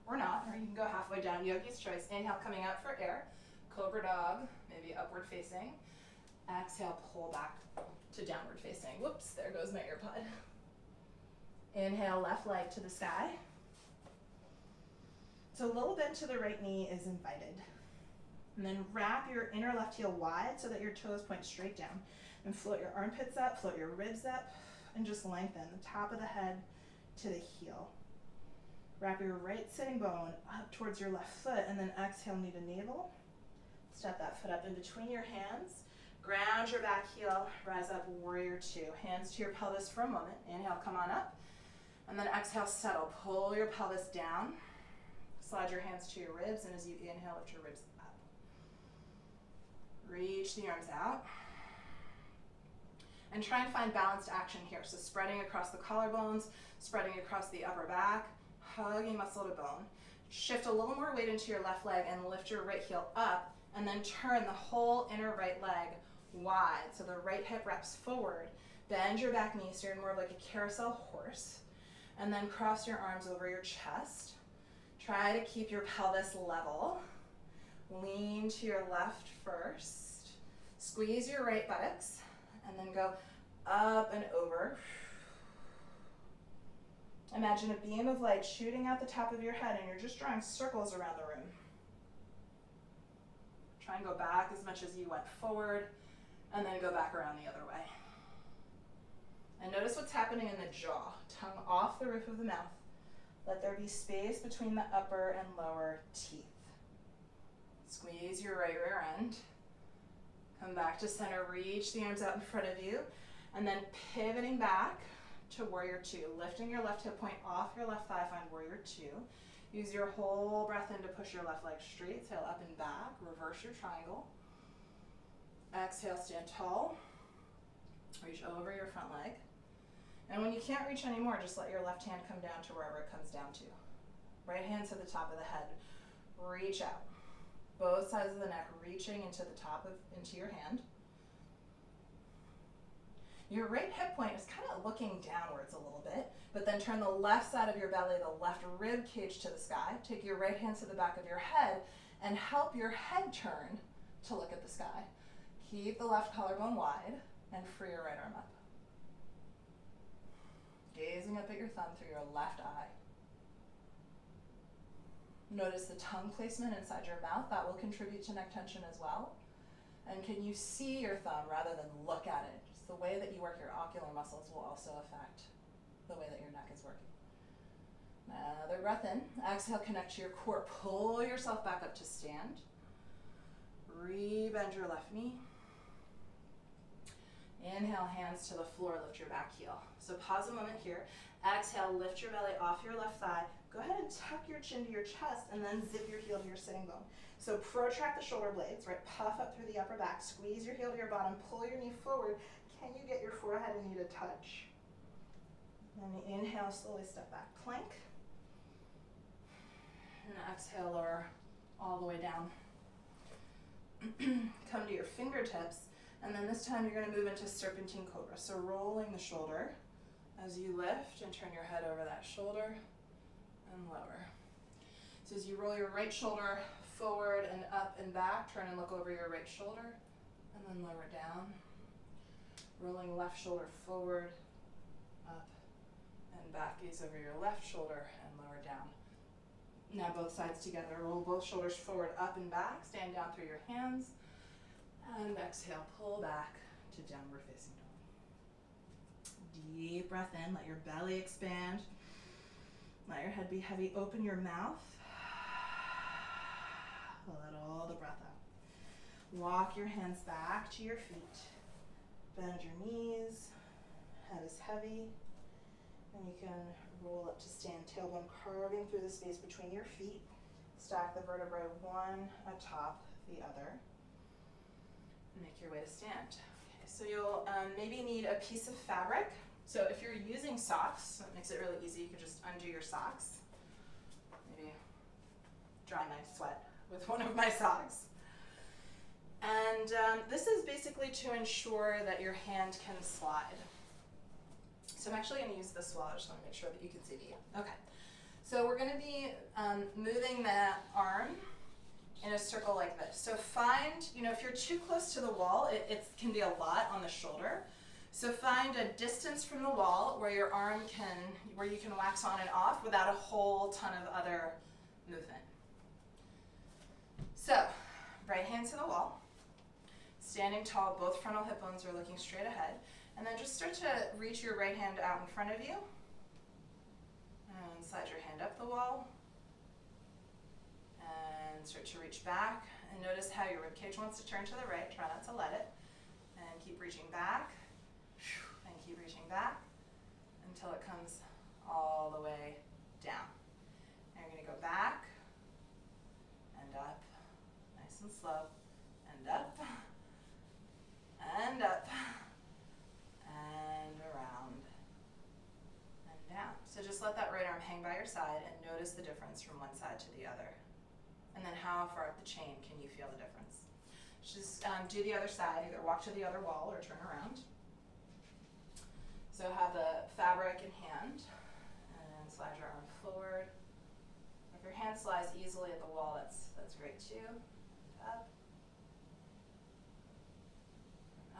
or not, or you can go halfway down, yogi's choice. Inhale, coming up for air. Cobra dog, maybe upward facing. Exhale, pull back to downward facing. Whoops, there goes my earpod. Inhale, left leg to the sky. So a little bend to the right knee is invited. And then wrap your inner left heel wide so that your toes point straight down. And float your armpits up, float your ribs up, and just lengthen the top of the head to the heel. Wrap your right sitting bone up towards your left foot, and then exhale, knee to navel. Step that foot up in between your hands. Ground your back heel, rise up, warrior two. Hands to your pelvis for a moment. Inhale, come on up. And then exhale, settle. Pull your pelvis down. Slide your hands to your ribs, and as you inhale, lift your ribs up. Reach the arms out. And try and find balanced action here. So spreading across the collarbones, spreading across the upper back, hugging muscle to bone. Shift a little more weight into your left leg and lift your right heel up, and then turn the whole inner right leg wide. So the right hip wraps forward. Bend your back knee so you're more like a carousel horse. And then cross your arms over your chest. Try to keep your pelvis level. Lean to your left first. Squeeze your right buttocks, and then go up and over. Imagine a beam of light shooting out the top of your head, and you're just drawing circles around the room. Try and go back as much as you went forward, and then go back around the other way. And notice what's happening in the jaw. Tongue off the roof of the mouth. Let there be space between the upper and lower teeth. Squeeze your right rear end. Come back to center, reach the arms out in front of you, and then pivoting back to warrior two. Lifting your left hip point off your left thigh, find warrior two. Use your whole breath in to push your left leg straight, tail up and back, reverse your triangle. Exhale, stand tall. Reach over your front leg. And when you can't reach anymore, just let your left hand come down to wherever it comes down to. Right hand to the top of the head. Reach out. Both sides of the neck reaching into the top of, into your hand. Your right hip point is kind of looking downwards a little bit, but then turn the left side of your belly, the left rib cage to the sky. Take your right hand to the back of your head and help your head turn to look at the sky. Keep the left collarbone wide and free your right arm up. Gazing up at your thumb through your left eye. Notice the tongue placement inside your mouth. That will contribute to neck tension as well. And can you see your thumb rather than look at it? Just the way that you work your ocular muscles will also affect the way that your neck is working. Another breath in. Exhale, connect to your core. Pull yourself back up to stand. Rebend your left knee. Inhale, hands to the floor, lift your back heel. So pause a moment here. Exhale, lift your belly off your left thigh. Go ahead and tuck your chin to your chest and then zip your heel to your sitting bone. So protract the shoulder blades, right? Puff up through the upper back. Squeeze your heel to your bottom. Pull your knee forward. Can you get your forehead and knee to touch? Then inhale, slowly step back, plank. And exhale, lower all the way down. Come to your fingertips. And then this time you're going to move into serpentine cobra. So rolling the shoulder as you lift and turn your head over that shoulder and lower. So as you roll your right shoulder forward and up and back, turn and look over your right shoulder and then lower down. Rolling left shoulder forward, up and back, gaze over your left shoulder and lower down. Now both sides together. Roll both shoulders forward, up and back. Stand down through your hands. And exhale, pull back to downward facing dog. Deep breath in, let your belly expand. Let your head be heavy, open your mouth. Let all the breath out. Walk your hands back to your feet. Bend your knees, head is heavy. And you can roll up to stand, tailbone carving through the space between your feet. Stack the vertebrae one atop the other. Make your way to stand. Okay, so you'll maybe need a piece of fabric. So if you're using socks, that makes it really easy. You can just undo your socks. Maybe dry my sweat with one of my socks. And this is basically to ensure that your hand can slide. So I'm actually going to use this wall. I just want to make sure that you can see me. Okay. So we're going to be moving that arm in a circle like this. So find, if you're too close to the wall, it can be a lot on the shoulder. So find a distance from the wall where your arm where you can wax on and off without a whole ton of other movement. So, right hand to the wall. Standing tall, both frontal hip bones are looking straight ahead. And then just start to reach your right hand out in front of you. And slide your hand up the wall. And start to reach back. And notice how your ribcage wants to turn to the right. Try not to let it. And keep reaching back. And keep reaching back until it comes all the way down. And you're going to go back and up. Nice and slow. And up. And up. And around. And down. So just let that right arm hang by your side and notice the difference from one side to the other. And then how far up the chain can you feel the difference? Just do the other side. Either walk to the other wall or turn around. So have the fabric in hand and slide your arm forward. If your hand slides easily at the wall, that's great too. Up.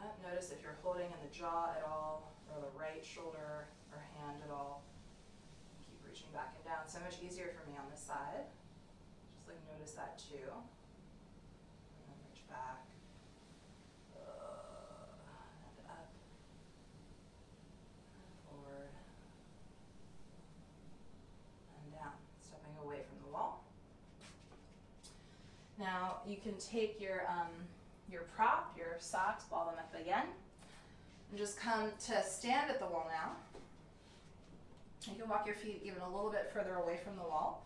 Up. Notice if you're holding in the jaw at all, or the right shoulder or hand at all. Keep reaching back and down. So much easier for me on this side. Just notice that too. And then reach back. And up. And forward. And down. Stepping away from the wall. Now you can take your prop, your socks, ball them up again, and just come to stand at the wall now. You can walk your feet even a little bit further away from the wall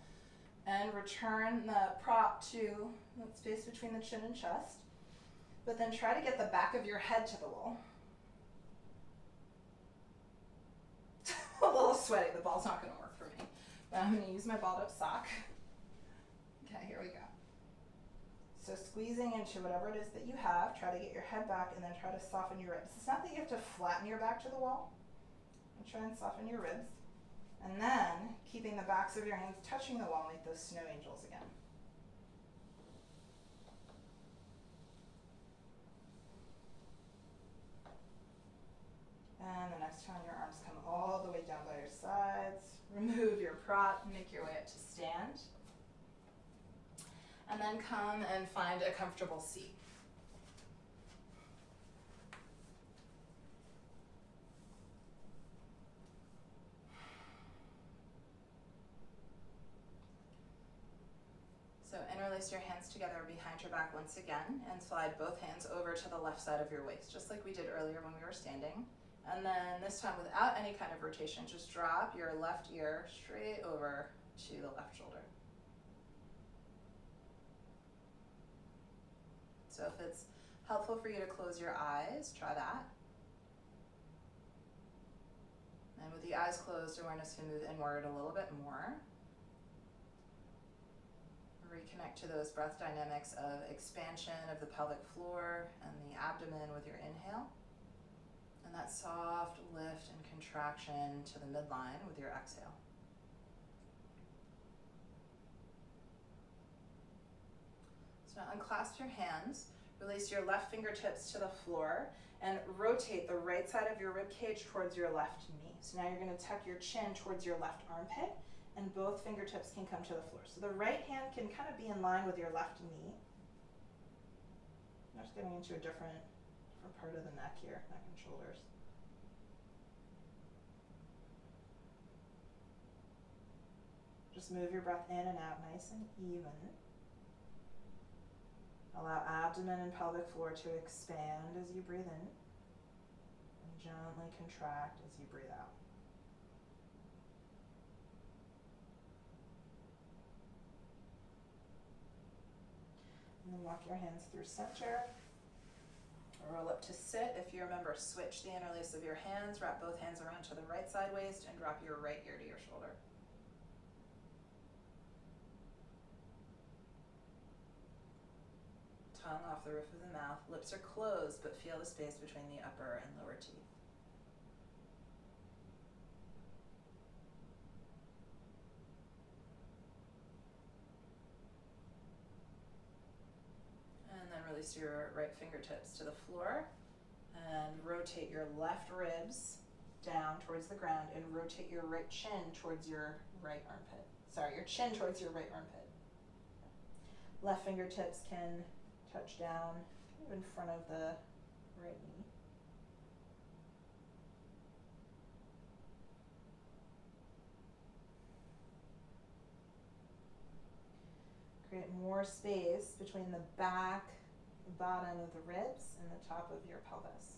and return the prop to the space between the chin and chest, but then try to get the back of your head to the wall. A little sweaty, the ball's not going to work for me, but I'm going to use my balled up sock. Okay, here we go. So squeezing into whatever it is that you have, try to get your head back and then try to soften your ribs. It's not that you have to flatten your back to the wall. Try and soften your ribs. And then, keeping the backs of your hands touching the wall, make those snow angels again. And the next time your arms come all the way down by your sides, remove your prop, make your way up to stand. And then come and find a comfortable seat. So interlace your hands together behind your back once again and slide both hands over to the left side of your waist, just like we did earlier when we were standing. And then this time without any kind of rotation, just drop your left ear straight over to the left shoulder. So if it's helpful for you to close your eyes, try that. And with the eyes closed, awareness can move inward a little bit more. Reconnect to those breath dynamics of expansion of the pelvic floor and the abdomen with your inhale. And that soft lift and contraction to the midline with your exhale. So now unclasp your hands, release your left fingertips to the floor, and rotate the right side of your rib cage towards your left knee. So now you're going to tuck your chin towards your left armpit, and both fingertips can come to the floor. So the right hand can kind of be in line with your left knee. I'm just getting into a different part of the neck here, neck and shoulders. Just move your breath in and out nice and even. Allow abdomen and pelvic floor to expand as you breathe in, and gently contract as you breathe out. And walk your hands through center. Roll up to sit. If you remember, switch the interlace of your hands, wrap both hands around to the right side waist, and drop your right ear to your shoulder. Tongue off the roof of the mouth. Lips are closed, but feel the space between the upper and lower teeth. And then release your right fingertips to the floor and rotate your left ribs down towards the ground and rotate your right chin towards your right armpit. Sorry, your chin towards your right armpit. Left fingertips can touch down in front of the right knee. Create more space between the back, bottom of the ribs, and the top of your pelvis.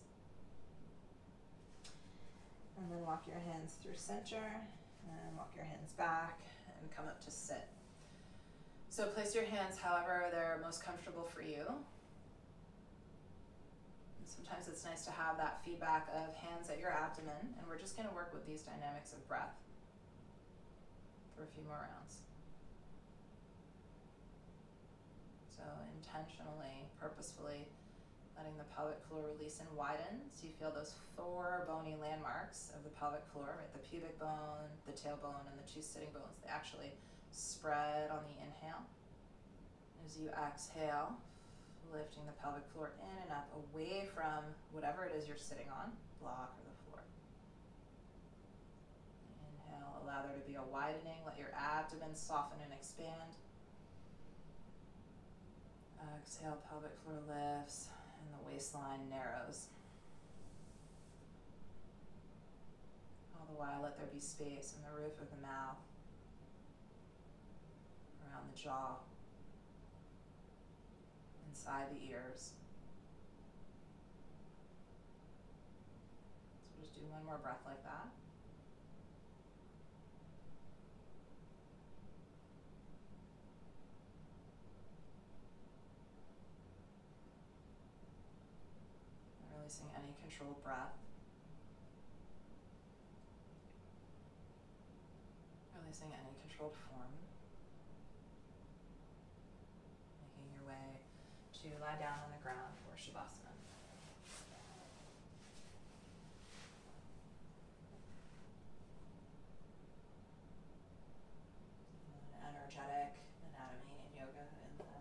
And then walk your hands through center, and walk your hands back, and come up to sit. So place your hands however they're most comfortable for you. And sometimes it's nice to have that feedback of hands at your abdomen, and we're just going to work with these dynamics of breath for a few more rounds. So intentionally, purposefully letting the pelvic floor release and widen, so you feel those 4 bony landmarks of the pelvic floor, right? The pubic bone, the tailbone, and the 2 sitting bones. They actually spread on the inhale. As you exhale, lifting the pelvic floor in and up, away from whatever it is you're sitting on, block or the floor. Inhale, allow there to be a widening. Let your abdomen soften and expand. Exhale, pelvic floor lifts and the waistline narrows. All the while, let there be space in the roof of the mouth, around the jaw, inside the ears. So we'll just do one more breath like that. Releasing any controlled breath. Releasing any controlled form. Making your way to lie down on the ground for Shavasana. An energetic anatomy in yoga in the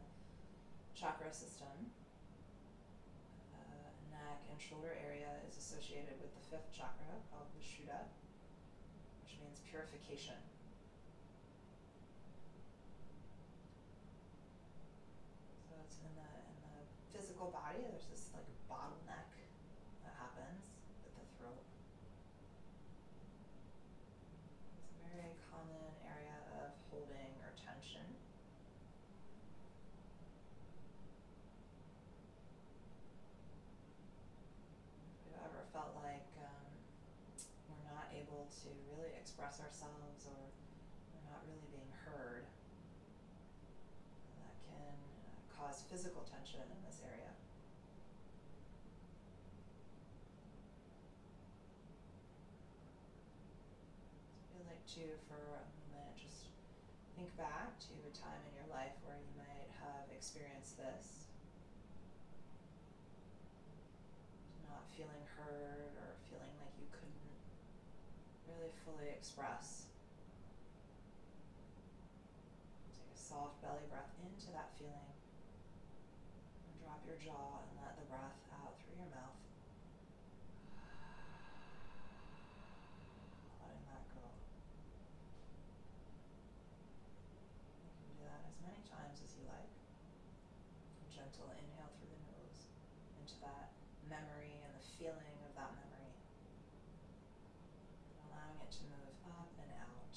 chakra system. Neck and shoulder area is associated with the 5th chakra called the Vishuddha, which means purification. So it's in the physical body, there's this like bottleneck that happens with the throat. It's a very common area of holding or tension. Felt like we're not able to really express ourselves, or we're not really being heard, that can cause physical tension in this area. So I'd like to, for a moment, just think back to a time in your life where you might have experienced this. Not feeling heard or feeling like you couldn't really fully express. Take a soft belly breath into that feeling and drop your jaw and let the breath out through your mouth. Letting that go. You can do that as many times as you like. A gentle inhale through the nose into that memory and the feeling of that memory, allowing it to move up and out.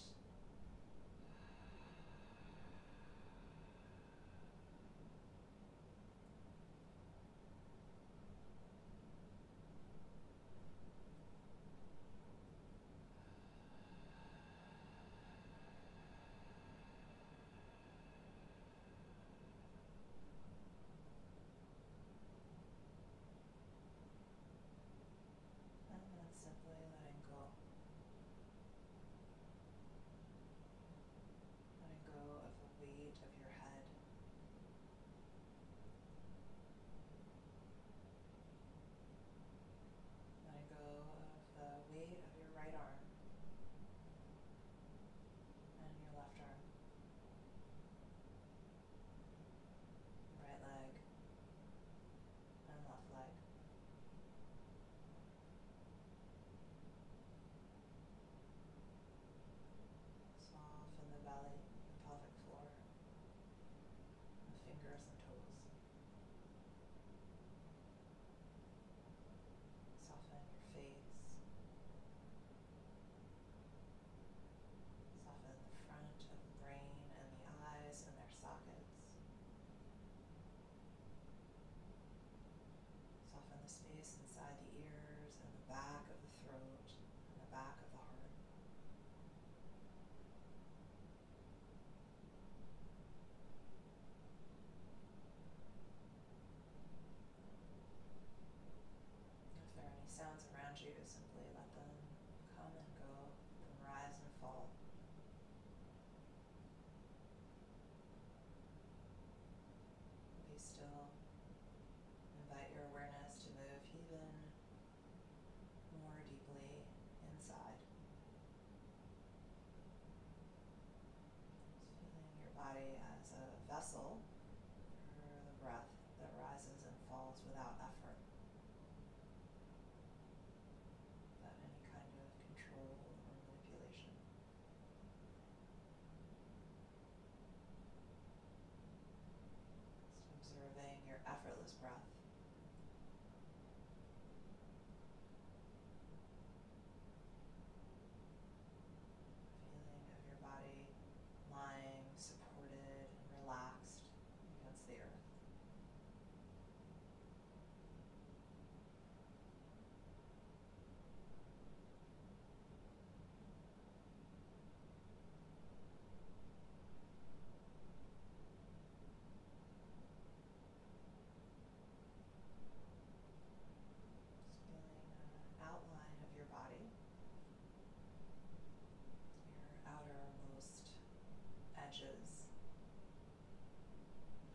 edges,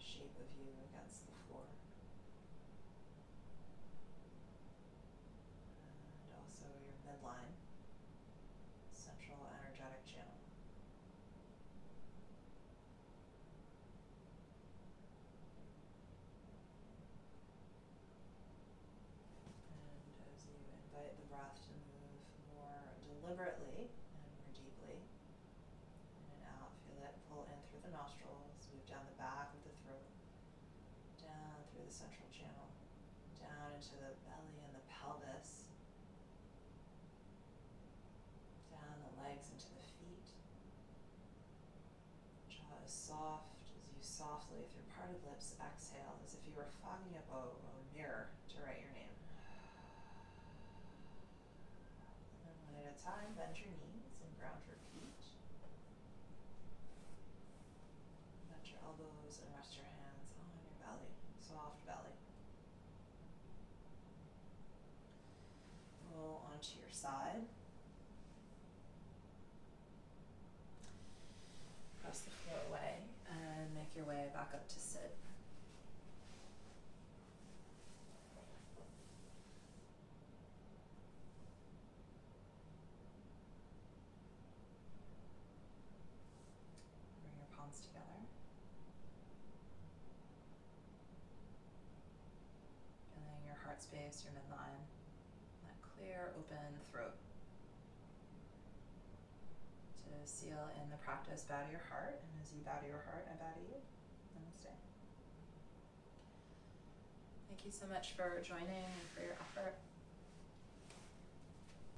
shape of you against the floor. And also your midline, central energetic channel. And as you invite the breath to move more deliberately and more deeply, in and out, feel it pull in through the nostrils, move down the back of the throat, down through the central channel, down into the belly and the pelvis, down the legs into the feet. Jaw is soft as you softly, through parted lips, exhale as if you were fogging up a mirror to write your name. And then one at a time, bend your knees and ground your feet. Bend your elbows and rest your hands on your belly, soft belly. Roll onto your side. Press the floor away and make your way back up to sit. Bring your palms together. Feeling your heart space, your midline, that clear, open throat. To seal in the practice, bow to your heart, and as you bow to your heart, I bow to you. Namaste. Thank you so much for joining and for your effort.